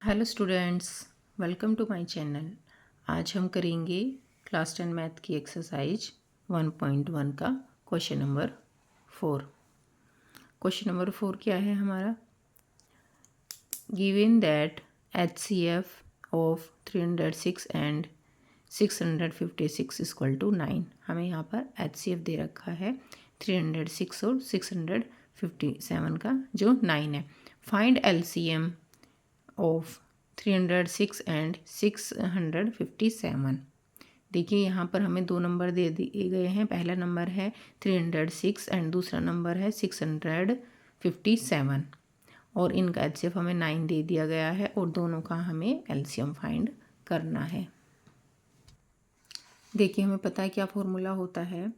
Hello students, welcome to my channel. आज हम करेंगे क्लास 10 मैथ की एक्सरसाइज 1.1 का क्वेश्चन नंबर 4। क्वेश्चन नंबर 4 क्या है हमारा? Given that HCF of 306 and 656 equal to 9। हमें यहाँ पर HCF दे रखा है 306 और 657 का जो 9 है। Find LCM of 306 and 657। देखिए यहाँ पर हमें दो नंबर दे दिए गए हैं। पहला नंबर है 306 एंड दूसरा नंबर है 657 और इनका एचसीएफ हमें 9 दे दिया गया है और दोनों का हमें एलसीएम फाइंड करना है। देखिए हमें पता है क्या फॉर्मूला होता है,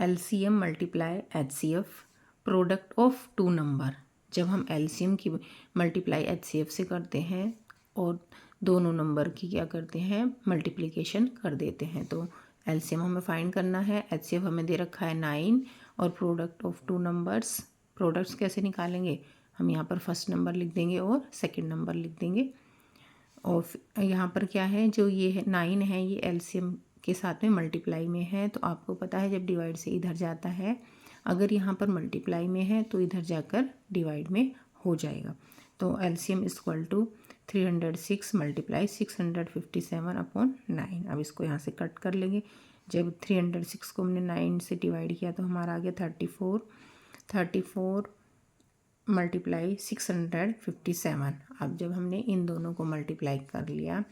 LCM multiply HCF product of two number. जब हम एलसीएम की मल्टीप्लाई एचसीएफ से करते हैं और दोनों नंबर की क्या करते हैं, मल्टीप्लिकेशन कर देते हैं, तो एलसीएम हमें फाइंड करना है। एचसीएफ हमें दे रखा है 9 और product of two numbers. Products कैसे निकालेंगे? हम यहाँ पर फर्स्ट नंबर लिख देंगे और सेकेंड नंबर लिख देंगे। और यहाँ पर क्या है, जो ये है 9 है, ये एलसीएम के साथ में मल्टीप्लाई में है। तो आपको पता है जब डिवाइड से इधर जाता है, अगर यहाँ पर मल्टीप्लाई में है तो इधर जाकर डिवाइड में हो जाएगा। तो LCM equal to 306 multiply 657 upon 9। अब इसको यहाँ से कट कर लेंगे। जब 306 को हमने 9 से डिवाइड किया तो हमारा आ गया 34 मल्टीप्लाई 657। अब जब हमने इन दोनों को मल्टीप्लाई कर लिया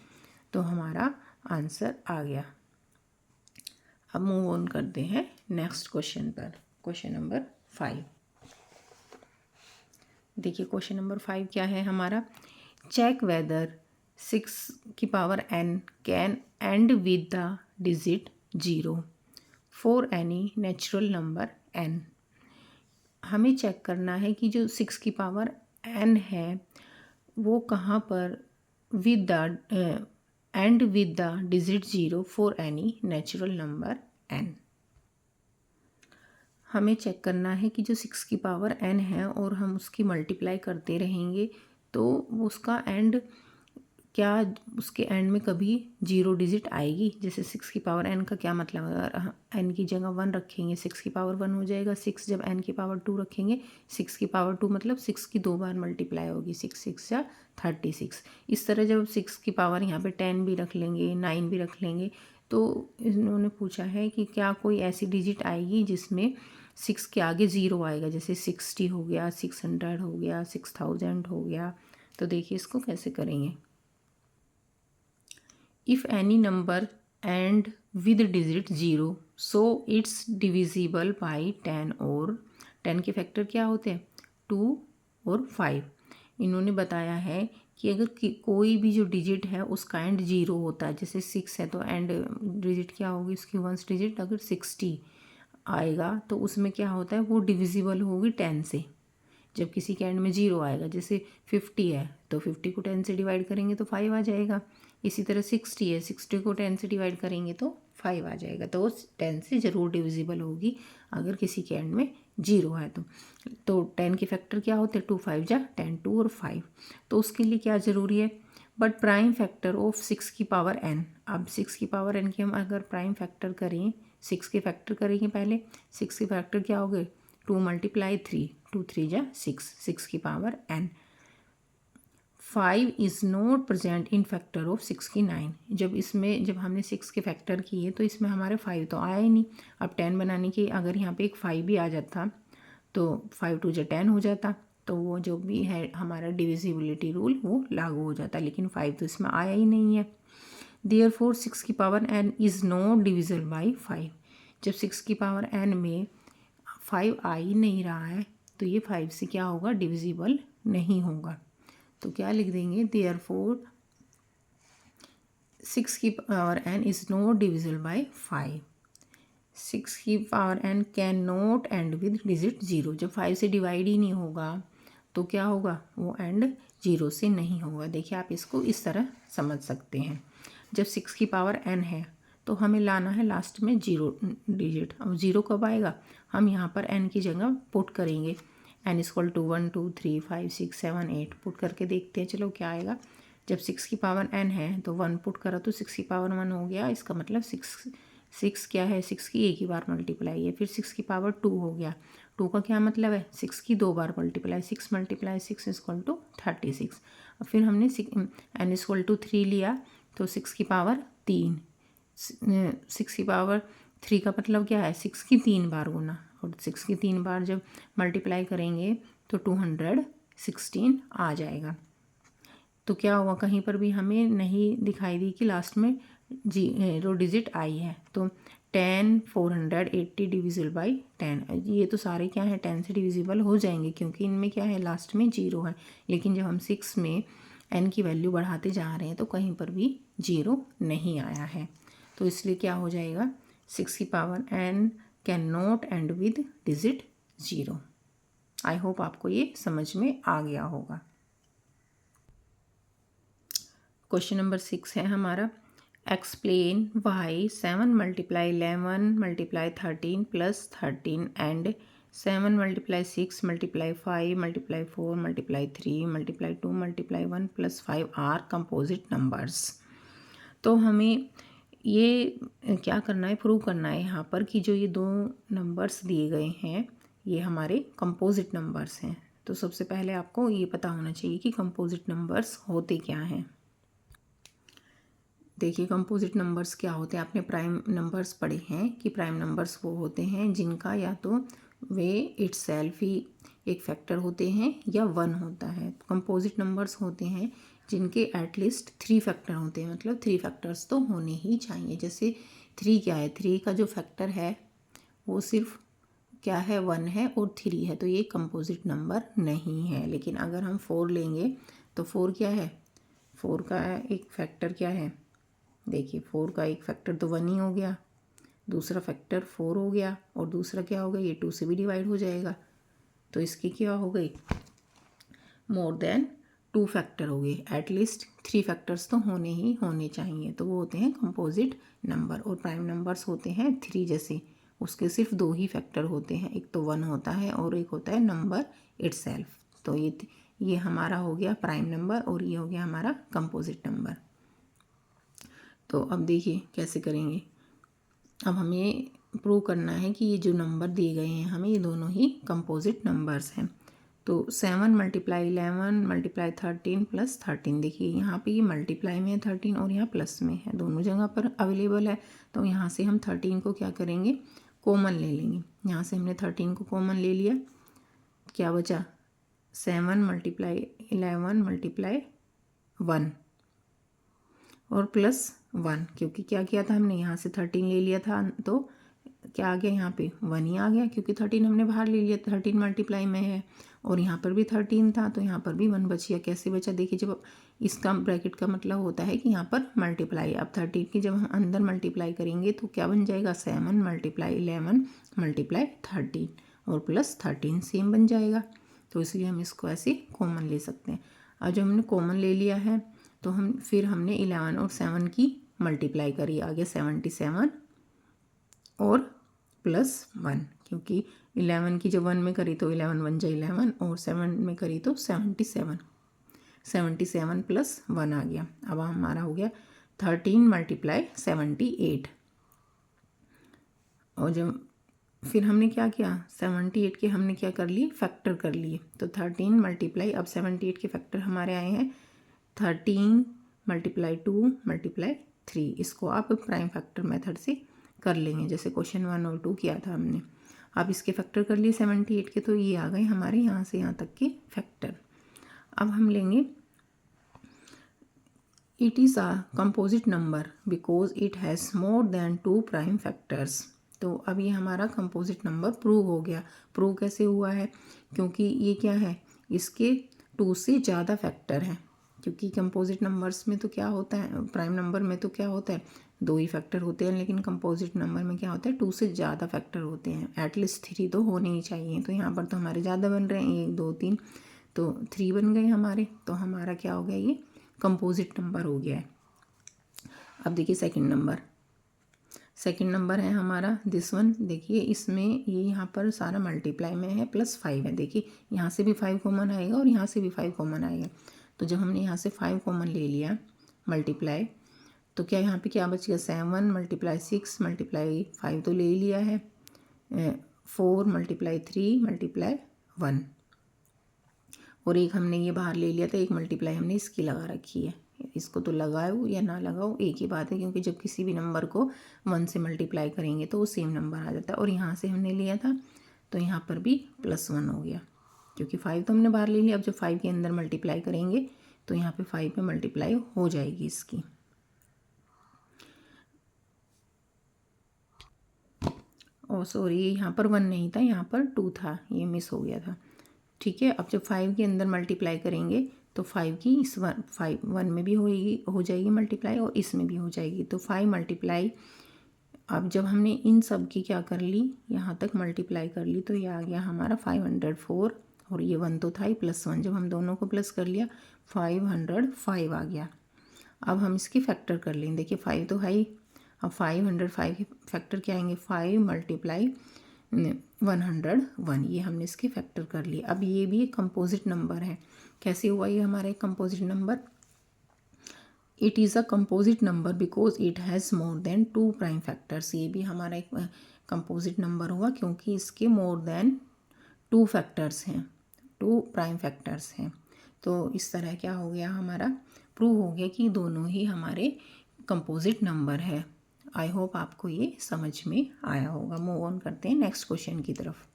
तो हमारा आंसर आ गया। अब मूव ऑन करते हैं नेक्स्ट क्वेश्चन पर, क्वेश्चन नंबर 5। देखिए क्वेश्चन नंबर 5 क्या है हमारा, check whether 6n can end with the digit 0 for any natural number n। हमें चेक करना है कि जो 6n है वो कहाँ पर with the end with the digit 0 for any natural number n। हमें चेक करना है कि जो 6n है और हम उसकी मल्टीप्लाई करते रहेंगे तो उसका एंड क्या, उसके एंड में कभी 0 डिजिट आएगी। जैसे 6n का क्या मतलब, अगर n की जगह 1 रखेंगे 6 हो जाएगा। 6 जब n 2 रखेंगे 6 मतलब 6 की 2 बार मल्टीप्लाई होगी, 6 या 36। इस तरह जब 6 यहाँ पे 10 भी रख लेंगे, 9 भी रख लेंगे, तो इन्होंने पूछा है कि क्या कोई ऐसी डिजिट आएगी जिसमें 6 के आगे 0 आएगा। जैसे 60 हो गया, 600 हो गया, 6000 हो गया। तो देखिए इसको कैसे करेंगे। If any number end with digit 0 so it's divisible by 10 और 10 के फैक्टर क्या होते हैं, 2 और 5। इन्होंने बताया है कि अगर कोई भी जो डिजिट है उसका एंड 0 होता है, जैसे 6 है तो एंड डिजिट क्या होगी उसकी, 1 डिजिट। अगर 60 आएगा तो उसमें क्या होता है, वो डिविजिबल होगी 10 से। जब किसी के एंड में 0 आएगा, जैसे 50 है तो 50 को 10 से डिवाइड करेंगे तो 5 आ जाएगा। इसी तरह 60 है, 60 को 10 से डिवाइड करेंगे तो 5 आ जाएगा। तो 10 से ज़रूर डिविजिबल होगी अगर किसी के एंड में 0 है तो 10 के फैक्टर क्या होते हैं, 2 5 जा 10, 2 और 5। तो उसके लिए क्या ज़रूरी है, but prime factor of 6n। अब 6n के हम अगर प्राइम फैक्टर करें, 6 के फैक्टर करेंगे पहले। 6 के फैक्टर क्या हो गए, 2 × 3, 2 3 जा 6n। 5 is not present in factor of 69। जब हमने 6 के फैक्टर किए तो इसमें हमारे 5 तो आया ही नहीं। अब 10 बनाने की अगर यहाँ पे एक 5 भी आ जाता तो 5 2 जा 10 हो जाता, तो वो जो भी है हमारा डिविजिबिलिटी रूल वो लागू हो जाता, लेकिन 5 तो इसमें आया ही नहीं है। Therefore 6n is not divisible by 5। जब 6n में 5 आ ही नहीं रहा है तो ये 5 से क्या होगा, डिविजिबल नहीं होगा। तो क्या लिख देंगे, therefore 6n is not divisible by 5। 6n can not and with digit 0। जब 5 से डिवाइड ही नहीं होगा तो क्या होगा, वो एंड 0 से नहीं होगा। देखिए आप इसको इस तरह समझ सकते हैं। जब 6n है तो हमें लाना है लास्ट में 0 डिजिट। अब 0 कब आएगा, हम यहाँ पर n की जगह पुट करेंगे। n=1 2 3 5 6 7 8 पुट करके देखते हैं चलो क्या आएगा। जब 6 की पावर n है तो 1 पुट करा तो 6 की पावर 1 हो गया, इसका मतलब 6 क्या है, 6 की एक ही बार मल्टीप्लाई है। फिर 6 की पावर 2 हो गया, 2 का क्या मतलब है, 6 की 2 बार मल्टीप्लाई, 6 × 6 = 36। और फिर हमने n=3 लिया तो 6 की पावर 3, 6 की पावर 3 का मतलब क्या है, 6 की 3 बार गुना, और 6 की 3 बार जब मल्टीप्लाई करेंगे तो 216 आ जाएगा। तो क्या हुआ, कहीं पर भी हमें नहीं दिखाई दी कि लास्ट में रो डिजिट आई है। तो 10 480 डिविजिबल बाई 10, ये तो सारे क्या है 10 से डिविजिबल हो जाएंगे क्योंकि इनमें क्या है लास्ट में 0 है। लेकिन जब हम 6 में n की वैल्यू बढ़ाते जा रहे हैं तो कहीं पर भी 0 नहीं आया है। तो इसलिए क्या हो जाएगा, 6 की power n can not and with digit 0। I hope आपको ये समझ में आ गया होगा। क्वेश्चन नंबर 6 है हमारा, explain why 7 × 11 × 13 + 13 and 7 × 6 × 5 × 4 × 3 × 2 × 1 + 5 are composite numbers. तो हमें ये क्या करना है, प्रूव करना है यहाँ पर कि जो ये दो नंबर्स दिए गए हैं ये हमारे कंपोजिट नंबर्स हैं। तो सबसे पहले आपको ये पता होना चाहिए कि कंपोजिट नंबर्स होते क्या हैं। देखिए कंपोजिट नंबर्स क्या होते हैं, आपने प्राइम नंबर्स पढ़े हैं कि प्राइम नंबर्स वो होते हैं जिनका या तो वे इटसेल्फ ही एक फैक्टर होते हैं या 1 होता है। कंपोजिट नंबर्स होते हैं जिनके एटलीस्ट 3 फैक्टर होते हैं, मतलब 3 फैक्टर्स तो होने ही चाहिए। जैसे 3 क्या है, 3 का जो फैक्टर है वो सिर्फ क्या है 1 है और 3 है, तो ये कंपोजिट नंबर नहीं है। लेकिन अगर हम 4 लेंगे तो 4 क्या है, 4 का एक फैक्टर क्या है, देखिए 4 का एक फैक्टर तो 1 ही हो गया, दूसरा फैक्टर 4 हो गया और दूसरा क्या हो गया, ये 2 से भी डिवाइड हो जाएगा। तो इसकी क्या हो गई, मोर देन 2 फैक्टर हो गए। एटलीस्ट 3 फैक्टर्स तो होने चाहिए, तो वो होते हैं कंपोजिट नंबर। और प्राइम नंबर्स होते हैं 3 जैसे, उसके सिर्फ 2 ही फैक्टर होते हैं, एक तो 1 होता है और एक होता है नंबर इटसेल्फ। तो ये हमारा हो गया प्राइम नंबर और ये हो गया हमारा कंपोजिट नंबर। तो अब देखिए कैसे करेंगे। अब हमें प्रूव करना है कि ये जो नंबर दिए गए हैं हमें, ये दोनों ही कंपोजिट नंबर्स हैं। तो 7 × 11 × 13 + 13, देखिए यहाँ पे ये मल्टीप्लाई में है 13 और यहाँ प्लस में है, दोनों जगह पर अवेलेबल है। तो यहाँ से हम 13 को क्या करेंगे, कॉमन ले लेंगे। यहाँ से हमने 13 को कॉमन ले लिया, क्या बचा 7 × 11 × 1 और +1, क्योंकि क्या किया था हमने यहाँ से 13 ले लिया था तो क्या आ गया, यहाँ पे 1 ही आ गया क्योंकि 13 हमने बाहर ले लिया, 13 मल्टीप्लाई में है। और यहाँ पर भी 13 था तो यहाँ पर भी 1 बच गया। कैसे बचा, देखिए जब इसका ब्रैकेट का मतलब होता है कि यहाँ पर मल्टीप्लाई, अब 13 की जब हम अंदर मल्टीप्लाई करेंगे तो क्या बन जाएगा, 7 × 11 × 13 और +13 सेम बन जाएगा। तो इसलिए हम इसको ऐसे कॉमन ले सकते हैं। और जब हमने कॉमन ले लिया है तो हमने 11 और 7 की मल्टीप्लाई करी, आ गया 77 और +1, क्योंकि 11 की जब 1 में करी तो 11 1 जा 11 और 7 में करी तो 77 +1 आ गया। अब हमारा हो गया 13 × 78। और जब फिर हमने क्या किया, 78 के हमने क्या कर लिए, फैक्टर कर लिए। तो 13 मल्टीप्लाई, अब 78 के फैक्टर हमारे आए हैं 13 × 2 × 3। इसको आप प्राइम फैक्टर मेथड से कर लेंगे, जैसे क्वेश्चन 1 और 2 किया था हमने। अब इसके फैक्टर कर लिए 78 के, तो ये आ गए हमारे यहाँ से यहाँ तक के फैक्टर। अब हम लेंगे it is a composite number because it has more than 2 prime factors. तो अब ये हमारा कंपोजिट नंबर प्रूव हो गया। प्रूव कैसे हुआ है, क्योंकि ये क्या है, इसके 2 से ज़्यादा फैक्टर हैं। क्योंकि कंपोजिट नंबर्स में तो क्या होता है, प्राइम नंबर में तो क्या होता है 2 ही फैक्टर होते हैं, लेकिन कंपोजिट नंबर में क्या होता है 2 से ज़्यादा फैक्टर होते हैं। एटलीस्ट 3 तो होने ही चाहिए। तो यहाँ पर तो हमारे ज़्यादा बन रहे हैं, 1 2 3, तो 3 बन गए हमारे। तो हमारा क्या हो गया, ये कंपोजिट नंबर हो गया है। अब देखिए सेकंड सेकंड नंबर है हमारा दिस वन। देखिए इसमें ये यहाँ पर सारा मल्टीप्लाई में है, +5 है। देखिए यहाँ से भी 5 कॉमन आएगा और यहाँ से भी 5 कॉमन आएगा। तो जब हमने यहाँ से 5 कॉमन ले लिया मल्टीप्लाई, तो क्या यहाँ पे क्या बच गया, 7 × 6 × 5 तो ले ही लिया है, 4 × 3 × 1, और एक हमने ये बाहर ले लिया था, एक मल्टीप्लाई हमने इसकी लगा रखी है। इसको तो लगाओ या ना लगाओ एक ही बात है, क्योंकि जब किसी भी नंबर को 1 से मल्टीप्लाई करेंगे तो वो सेम नंबर आ जाता है। और यहाँ से हमने लिया था तो यहाँ पर भी +1 हो गया, क्योंकि 5 तो हमने बाहर ले लिया। अब जब 5 के अंदर मल्टीप्लाई करेंगे तो यहाँ पे 5 में मल्टीप्लाई हो जाएगी इसकी। और सॉरी यहाँ पर 1 नहीं था, यहाँ पर 2 था, ये मिस हो गया था। ठीक है, अब जब 5 के अंदर मल्टीप्लाई करेंगे तो 5 की इस 1 में भी हो जाएगी मल्टीप्लाई और इसमें भी हो जाएगी। तो 5 मल्टीप्लाई, अब जब हमने इन सब की क्या कर ली, यहाँ तक मल्टीप्लाई कर ली, तो ये आ गया हमारा 504, और ये 1 तो था ही, +1, जब हम दोनों को प्लस कर लिया 505 आ गया। अब हम इसकी फैक्टर कर लेंगे। देखिए 5 तो है ही, अब 505 के फैक्टर क्या आएंगे, 5 × 101, ये हमने इसके फैक्टर कर लिए। अब ये भी एक कंपोजिट नंबर है। कैसे हुआ ये हमारा एक composite number, it is a composite number because it has more than 2 prime factors. ये भी हमारा एक कंपोजिट नंबर हुआ क्योंकि इसके मोर देन 2 फैक्टर्स हैं, 2 प्राइम फैक्टर्स हैं। तो इस तरह क्या हो गया, हमारा प्रूव हो गया कि दोनों ही हमारे कंपोजिट नंबर है। आई होप आपको ये समझ में आया होगा। मूव ऑन करते हैं नेक्स्ट क्वेश्चन की तरफ।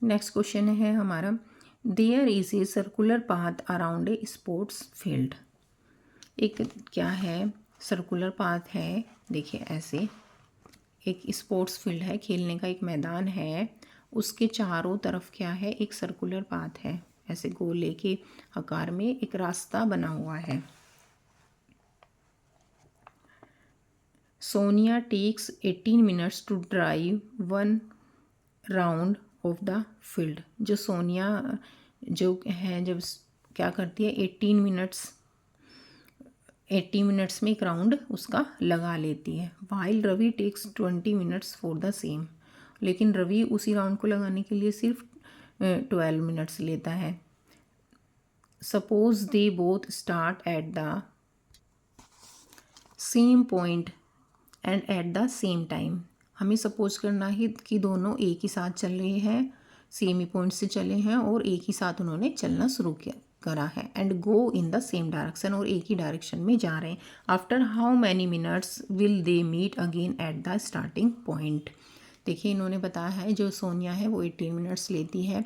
नेक्स्ट क्वेश्चन है हमारा, there is a circular path around a sports field. एक क्या है, सर्कुलर पाथ है। देखिए ऐसे एक स्पोर्ट्स फील्ड है, खेलने का एक मैदान है, उसके चारों तरफ क्या है, एक सर्कुलर पाथ है, ऐसे गोले के आकार में एक रास्ता बना हुआ है। Sonia takes 18 minutes to drive 1 round of the field. जो सोनिया जो है, जब क्या करती है, 80 मिनट्स में एक राउंड उसका लगा लेती है। While Ravi takes 20 minutes for the same, लेकिन रवि उसी राउंड को लगाने के लिए सिर्फ 12 मिनट्स लेता है। Suppose they both start at the same point and at the same time. हमें सपोज करना है कि दोनों एक ही साथ चल रहे हैं, सेम ही पॉइंट से चले हैं और एक ही साथ उन्होंने चलना शुरू करा है, and go in the same direction, और एक ही डायरेक्शन में जा रहे हैं। After how many minutes will they meet again at the starting point. देखिए इन्होंने बताया है, जो सोनिया है वो 18 मिनट्स लेती है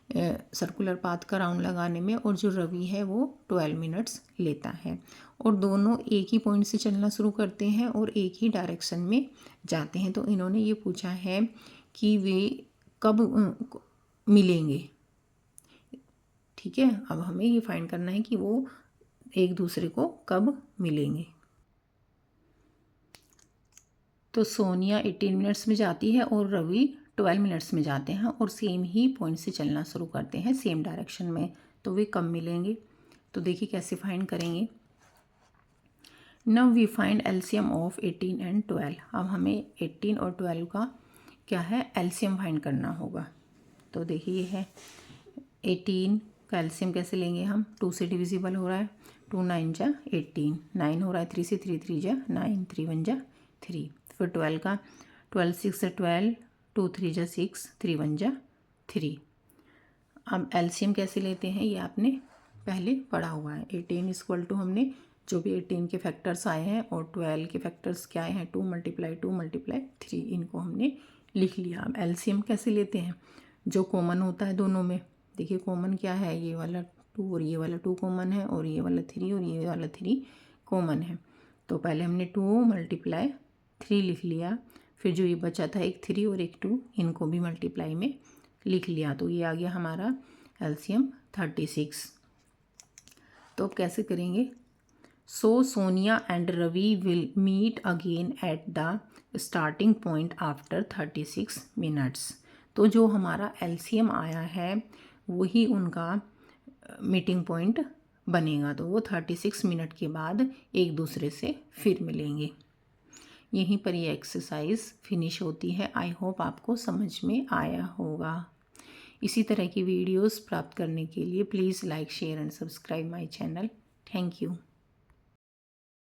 सर्कुलर पाथ का राउंड लगाने में, और जो रवि है वो 12 मिनट्स लेता है, और दोनों एक ही पॉइंट से चलना शुरू करते हैं और एक ही डायरेक्शन में जाते हैं। तो इन्होंने ये पूछा है कि वे कब मिलेंगे। ठीक है, अब हमें ये फाइंड करना है कि वो एक दूसरे को कब मिलेंगे। तो सोनिया 18 मिनट्स में जाती है और रवि 12 मिनट्स में जाते हैं, और सेम ही पॉइंट से चलना शुरू करते हैं, सेम डायरेक्शन में। तो वे कब मिलेंगे, तो देखिए कैसे फाइंड करेंगे। Now we find LCM of 18 and 12। अब हमें 18 और 12 का क्या है, एलसीएम फाइंड करना होगा। तो देखिए ये है 18 का एलसीएम कैसे लेंगे हम, 2 से डिविजिबल हो रहा है, 2 9 जा 18, 9 हो रहा है 3 से, 3 3 जा 9, 3 1 जा 3। फिर 12 का 12 6 से 12, 2 3 जा 6, 3 1 जा 3। अब एलसीएम कैसे लेते हैं ये आपने पहले पढ़ा हुआ है। 18 इक्वल टू हमने जो भी 18 के फैक्टर्स आए हैं और 12 के फैक्टर्स क्या आए हैं, 2 × 3, इनको हमने लिख लिया। अब एलसीएम कैसे लेते हैं, जो कॉमन होता है दोनों में। देखिए कॉमन क्या है, ये वाला 2 और ये वाला 2 कॉमन है, और ये वाला 3 और ये वाला 3 कॉमन है। तो पहले हमने 2 × 3 लिख लिया, फिर जो ये बचा था एक 3 और एक 2, इनको भी मल्टीप्लाई में लिख लिया। तो ये आ गया हमारा एलसीएम 36। तो अब कैसे करेंगे, so Sonia and Ravi will meet again at the starting point after 36 minutes. तो जो हमारा एलसीएम आया है वही उनका मीटिंग पॉइंट बनेगा। तो वो 36 मिनट के बाद एक दूसरे से फिर मिलेंगे। यहीं पर ये एक्सरसाइज फिनिश होती है। आई होप आपको समझ में आया होगा। इसी तरह की वीडियोस प्राप्त करने के लिए please like share and subscribe my channel. Thank you.